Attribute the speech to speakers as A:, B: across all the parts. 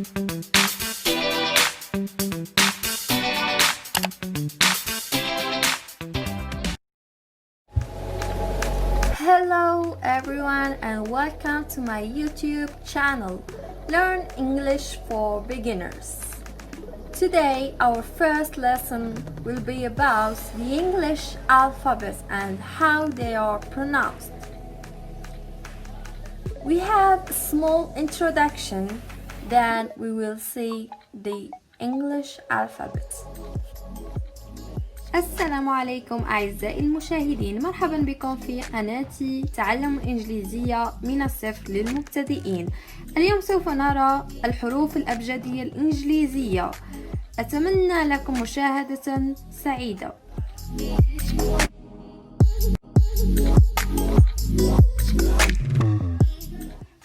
A: Hello everyone and welcome to my YouTube channel, Learn English for Beginners. Today our first lesson will be about the English alphabet and how they are pronounced. We have a small introduction, then we will see the English alphabet. السلام عليكم أعزائي المشاهدين، مرحبا بكم في قناتي تعلم الإنجليزية من الصفر للمبتدئين. اليوم سوف نرى الحروف الأبجدية الإنجليزية. أتمنى لكم مشاهدة سعيدة.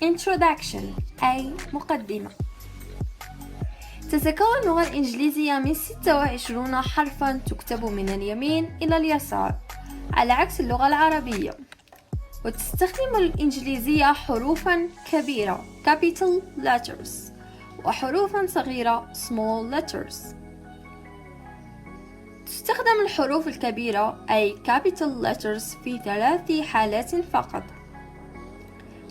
A: Introduction أي مقدمة. تتكون اللغة الإنجليزية من 26 حرفا تكتب من اليمين إلى اليسار على عكس اللغة العربية، وتستخدم الإنجليزية حروفا كبيرة capital letters وحروفا صغيرة small letters. تستخدم الحروف الكبيرة أي capital letters في 3 حالات فقط: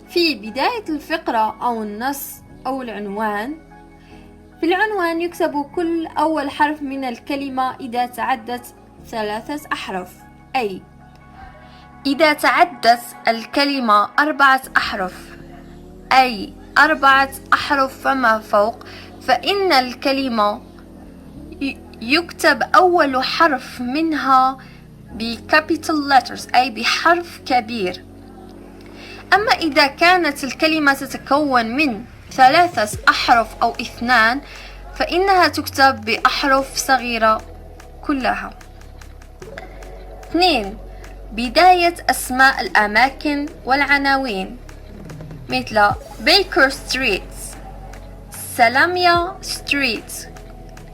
A: في بداية الفقرة أو النص أو العنوان. في العنوان يكتب كل أول حرف من الكلمة إذا تعدت 3 أحرف، أي إذا تعدت الكلمة 4 أحرف، أي 4 أحرف فما فوق، فإن الكلمة يكتب أول حرف منها بcapital letters أي بحرف كبير. أما إذا كانت الكلمة تتكون من 3 أحرف أو 2 فإنها تكتب بأحرف صغيرة كلها. 2. بداية أسماء الأماكن والعناوين مثل بيكر ستريت، سلاميا ستريت،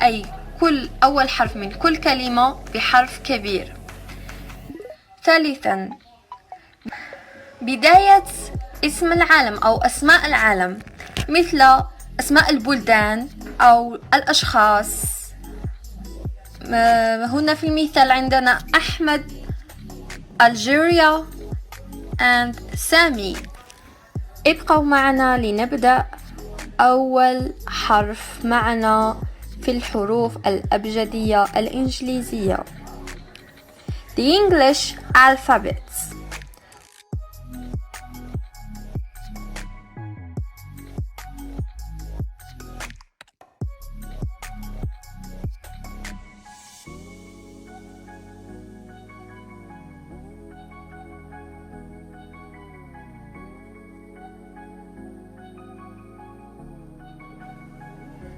A: أي كل أول حرف من كل كلمة بحرف كبير. 3. بداية اسم العالم أو أسماء العالم مثل أسماء البلدان أو الأشخاص. هنا في المثال عندنا أحمد، ألجيريا and سامي. ابقوا معنا لنبدأ. أول حرف معنا في الحروف الأبجدية الإنجليزية The English alphabet.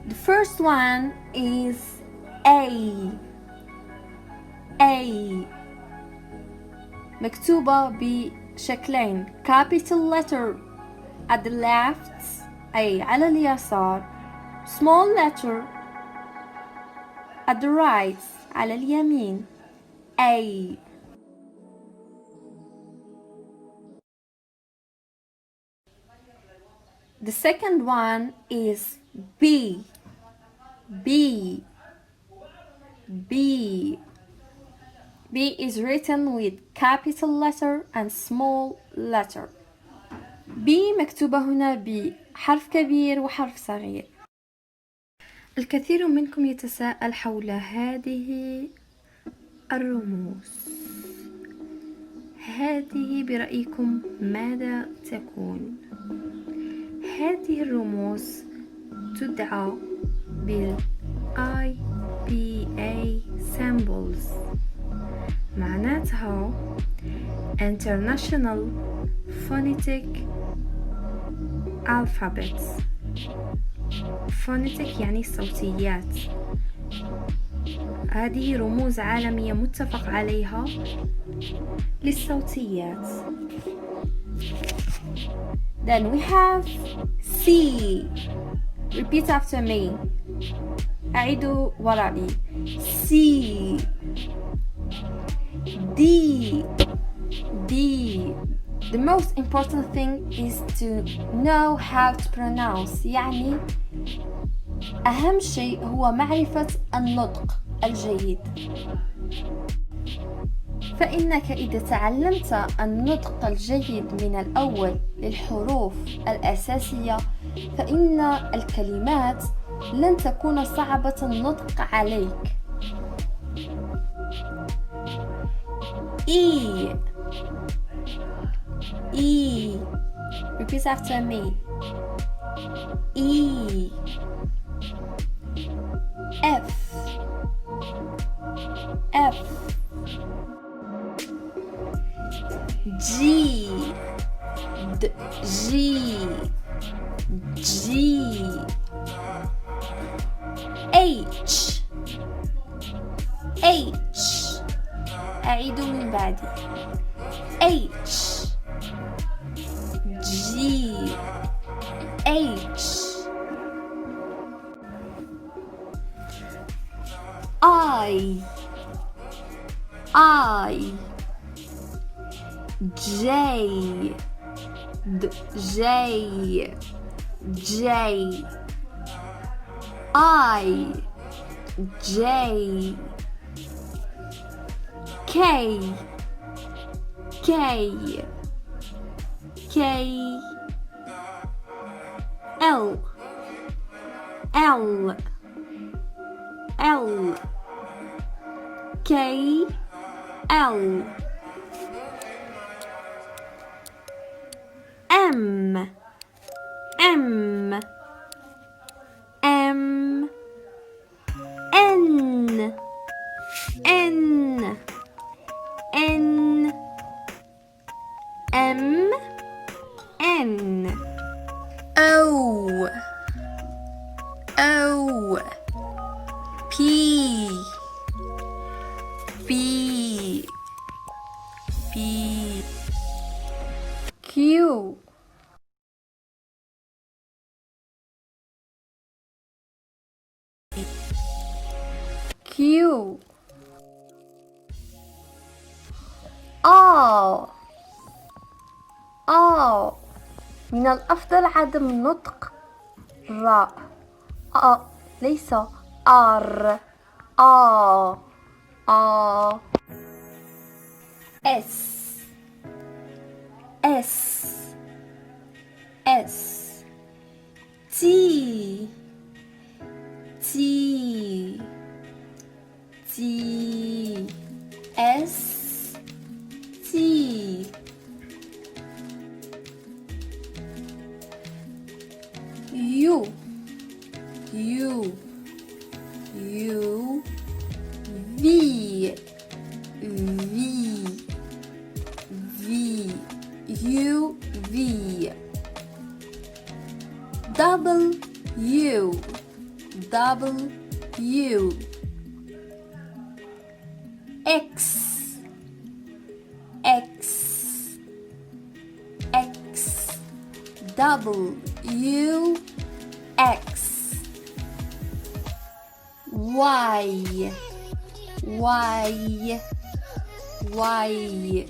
A: The first one is A. مكتوبة بشكلين: capital letter at the left أي على اليسار، small letter at the right على اليمين. A. The second one is B. B is written with capital letter and small letter. B مكتوبة هنا بحرف كبير وحرف صغير. الكثير منكم يتساءل حول هذه الرموز. هذه برأيكم ماذا تكون؟ هذه الرموز تدعى IPA symbols، معناتها International Phonetic Alphabets. Phonetic يعني الصوتيات. هذه رموز عالمية متفق عليها للصوتيات. Then we have C. Repeat after me. أعيدوا ورائي. C. D. The most important thing is to know how to pronounce. يعني أهم شيء هو معرفة النطق الجيد. فإنك إذا تعلمت النطق الجيد من الأول للحروف الأساسية فإن الكلمات لن تكون صعبة النطق عليك. E. E. Repeat after me. E. F. F. G. D. G. G. H. H. أعيد من بعد. H. G. H. I. I. J. D. J. J. I. J. K. K. K. L. L. L. K. L. M. M. M. N. N. N. M. N. O. O. P. P. P. Q. Q. R. R. من الأفضل عدم نطق راء ليس R. R. R. S. S. S. T. T. T. S. T. U. U. U. V. V. V. U. V. W. W. X. X. X. W. X. Y. Y. Y.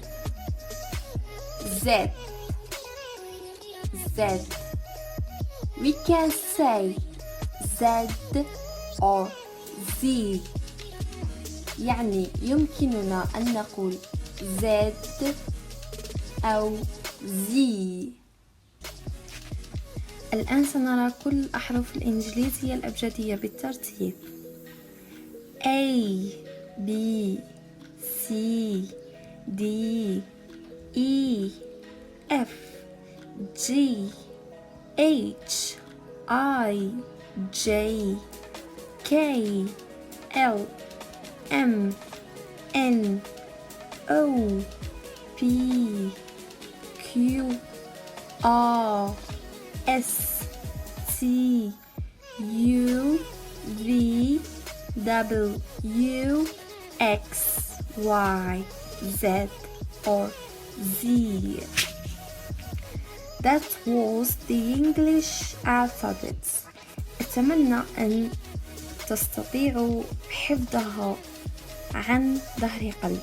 A: Z. Z. We can say Z or Z. يعني يمكننا أن نقول Z أو Z. الآن سنرى كل الأحرف الإنجليزية الأبجدية بالترتيب. A. B. C. D. E. F. G. H. I. J. K. L. M. N. O. P. Q. R. S. T. U. V. W. X. Y. Z or Z. That was the English alphabet. أتمنى أن تستطيعوا حفظها عن ظهر قلب.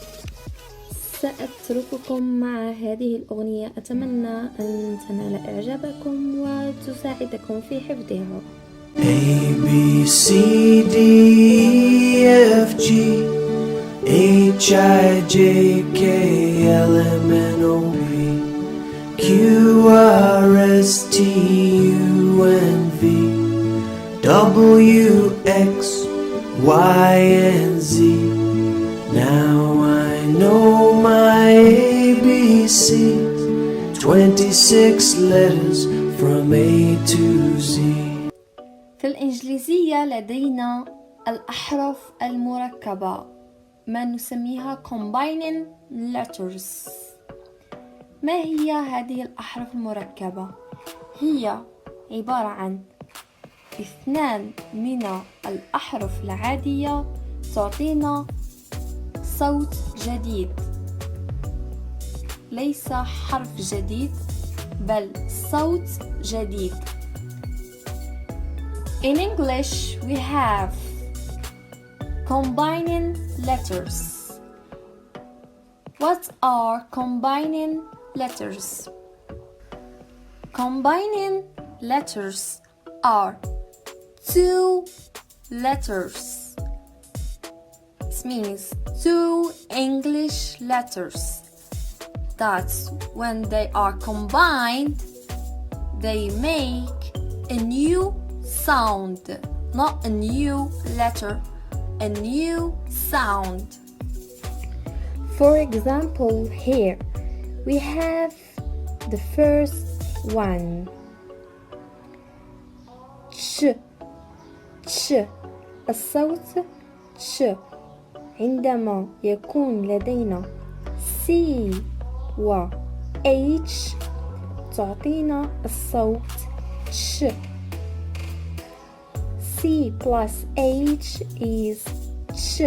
A: سأترككم مع هذه الأغنية، أتمنى أن تنال إعجابكم وتساعدكم في حفظها.
B: A, B, C, D, E, F, G, H, I, J, K, L, M, N, O, P, Q, R, S, T, U, N, V, W, X, Y, and Z. Now I know my ABCs, 26 letters from A to Z.
A: في الإنجليزية لدينا الأحرف المركبة، ما نسميها combining letters. ما هي هذه الأحرف المركبة؟ هي عبارة عن 2 من الأحرف العادية تعطينا صوت جديد، ليس حرف جديد بل صوت جديد. In English we have combining letters. What are combining letters? Combining letters are 2 letters. This means 2 English letters that when they are combined they make a new sound, not a new letter, a new sound. For example, here we have the first one, ch, ch. الصوت ch. عندما يكون لدينا C و H تعطينا الصوت ch. C plus H is ch.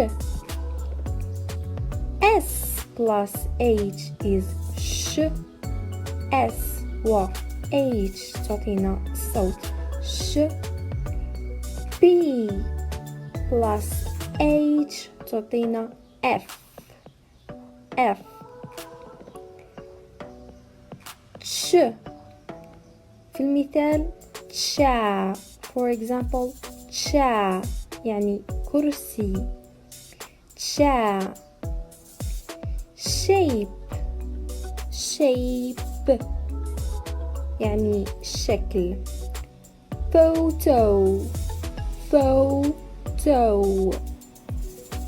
A: S plus H is sh. S و H تعطينا الصوت sh. B plus H تعطينا F. F. ش. في المثال cha. For example, cha يعني كرسي. cha. shape. shape يعني شكل. photo. photo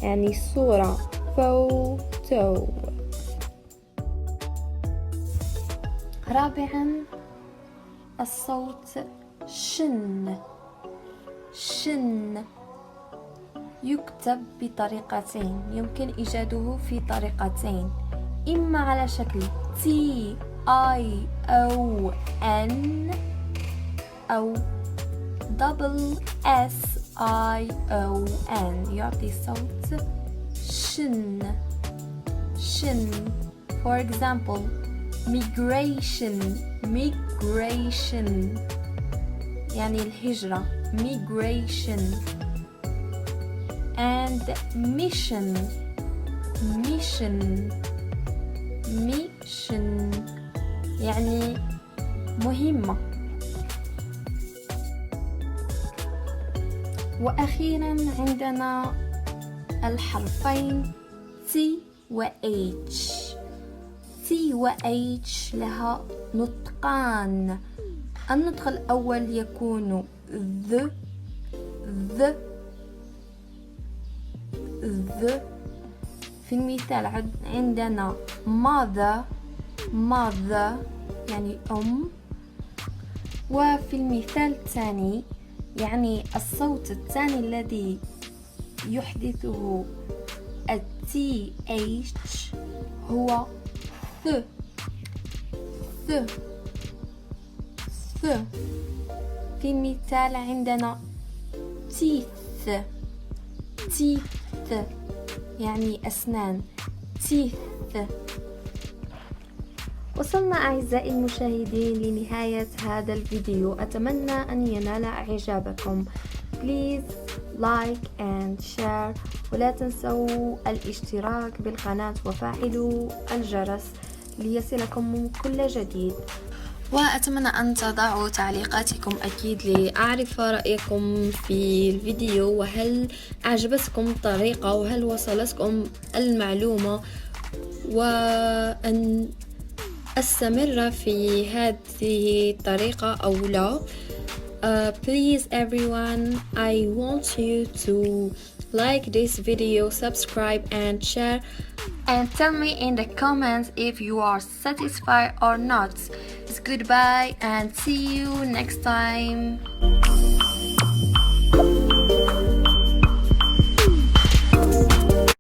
A: يعني صورة. photo. رابعا الصوت شن. شن يكتب بطريقتين، يمكن إيجاده في طريقتين، إما على شكل T-I-O-N أو S-I-O-N يعطي صوت شن. شن. For example, migration. migration يعني الهجرة. migration. and mission. mission. mission يعني مهمة. وأخيرا عندنا الحرفين T و H. T و H لها نطقان. النطق الأول يكون ذ. في المثال عندنا mother. يعني أم. وفي المثال الثاني يعني الصوت الثاني الذي يحدثه TH هو ث. في المثال عندنا teeth. يعني أسنان. teeth. وصلنا أعزائي المشاهدين لنهاية هذا الفيديو، أتمنى أن ينال إعجابكم. please like and share، ولا تنسوا الاشتراك بالقناة وفعلوا الجرس ليصلكم كل جديد. وأتمنى أن تضعوا تعليقاتكم أكيد لأعرف رأيكم في الفيديو، وهل أعجبتكم الطريقة وهل وصلتكم المعلومة، وأن أستمر في هذه الطريقة أو لا. Please everyone, I want you to like this video, subscribe and share, and tell me in the comments if you are satisfied or not. Goodbye and see you next time.